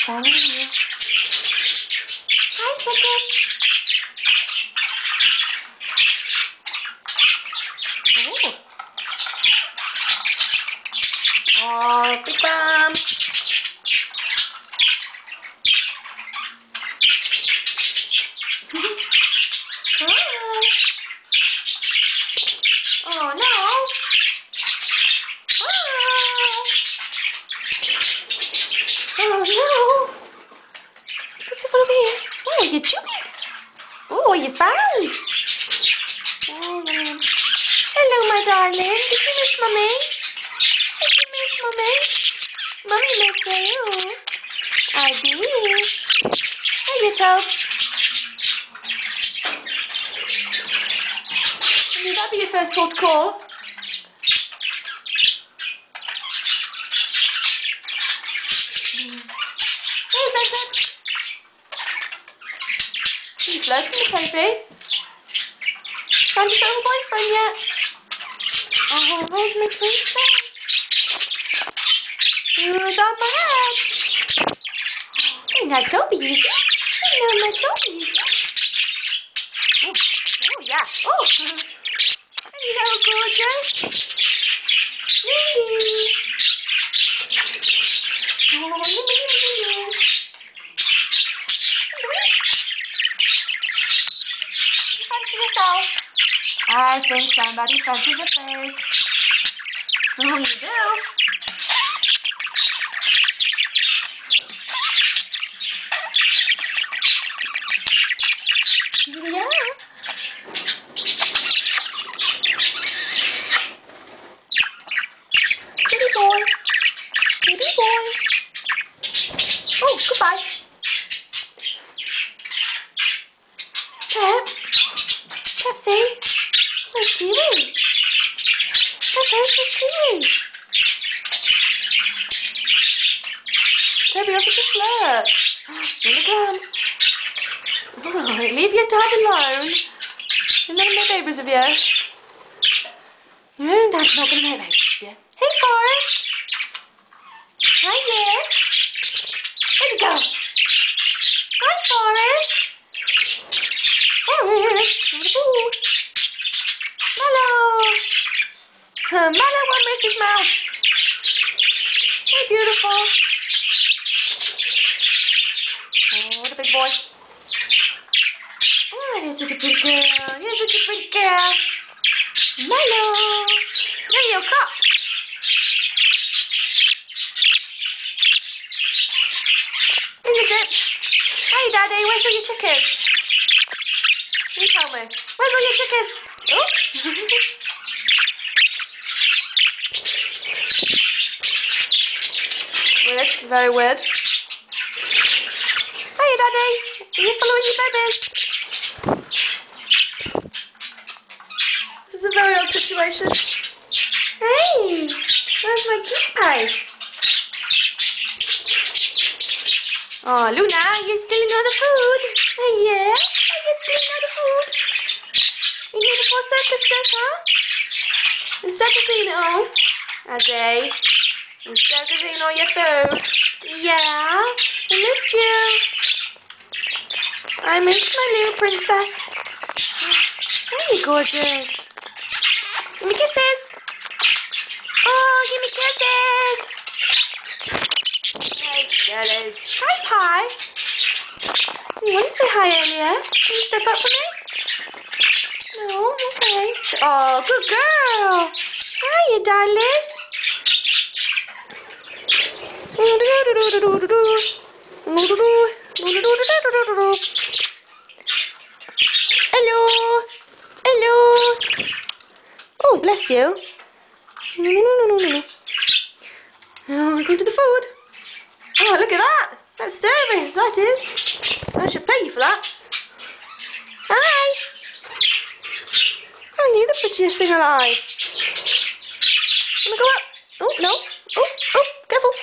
following you. Hi, Circus. Oh, big bum. Hi. Oh, no. Hi. Oh, no. What's it over here? Oh, you're chewing. Oh, what you found? Oh, man. Hello, my darling. Did you miss Mummy? Did you miss Mummy? Mummy missed you. I did. Hey, you Toad. Would that be your first port call? Hey, Vincent. Are you flirting with Toby? Found yourself a boyfriend yet? Oh, where's my princess? Who's on my head? Hey, now Toby, is it? Hello, my Toby, is it? Oh, yeah. Oh, hello, gorgeous. Lily. Oh, Lily. You fancy yourself? I think somebody fancies a face. Oh, you do? Yeah. Kitty boy. Kitty boy. Oh, goodbye. Peps. Pepsi. Where's Kiwi? Where's Kiwi? Toby, you're such a flirt. Here we come. Alright, leave your dad alone. You're letting make babies of you. Your dad's not going to make babies of you. Hey, Forrest. Hi, yeah. Where'd you go? Hi, Forrest. Forrest. Ooh. Mallow. Mallow won't miss his mouse. Hey, beautiful. Oh, the big boy. Oh, you're such a pretty girl. You're such a pretty girl. Mallow. There you go. Fingertips. Hey, Daddy, where's all your chickens? You tell me. Where's all your chickens? Oh. Weird. Very weird. Hey, Daddy. Are you following your babies? This is a very odd situation. Hey, where's my cute pie? Oh, Luna, you still know the food? Yeah? You still know the food? You need it for circus dress, huh? The circus eating it all? Ade, the circus eating all your food? Yeah, I missed you. I missed my little princess. Oh, you're gorgeous. Give me kisses. Oh, give me kisses. Hey, girlies. Hi, Pie. You wanted to say hi earlier. Can you step up for me? No? Okay. Oh, good girl. Hiya, darling. Hello. Hello. Oh, bless you. No. Oh, I'm going to the food. Oh, look at that. That's service, that is. I should pay you for that. Hi. Aren't you the prettiest thing alive? Wanna go up? Oh, no. Oh, careful.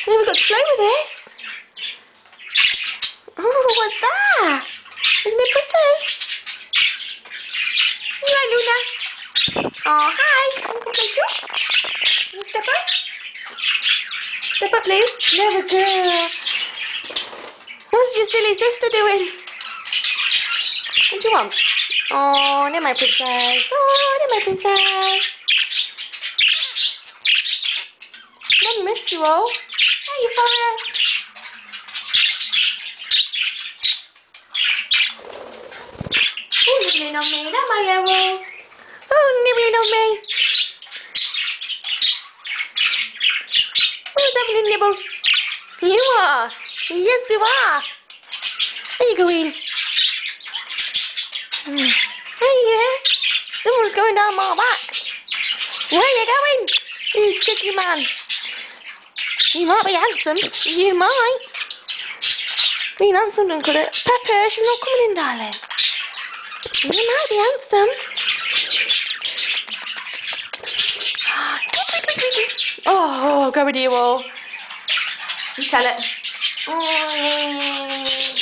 Yeah, we've got to play with this. Oh, what's that? Isn't it pretty? Hi, Luna. Oh, hi. Wanna come play too? Wanna step up? Step up, please. Never girl. What's your silly sister doing? What do you want? Oh, they're my princess. Oh, they're my princess. Mummy missed you all. Hey, you Forrest. Oh, nibbling on me. That's my arrow. Oh, nibbling on me. Who's having a nibble? You are. Yes, you are. Where are you going? Hey, yeah. Someone's going down my back. Where are you going? You cheeky man. You might be handsome. You might. Being handsome don't cut it. Pepper, she's not coming in, darling. You might be handsome. Oh, go with you all. You tell it. Oh, yeah.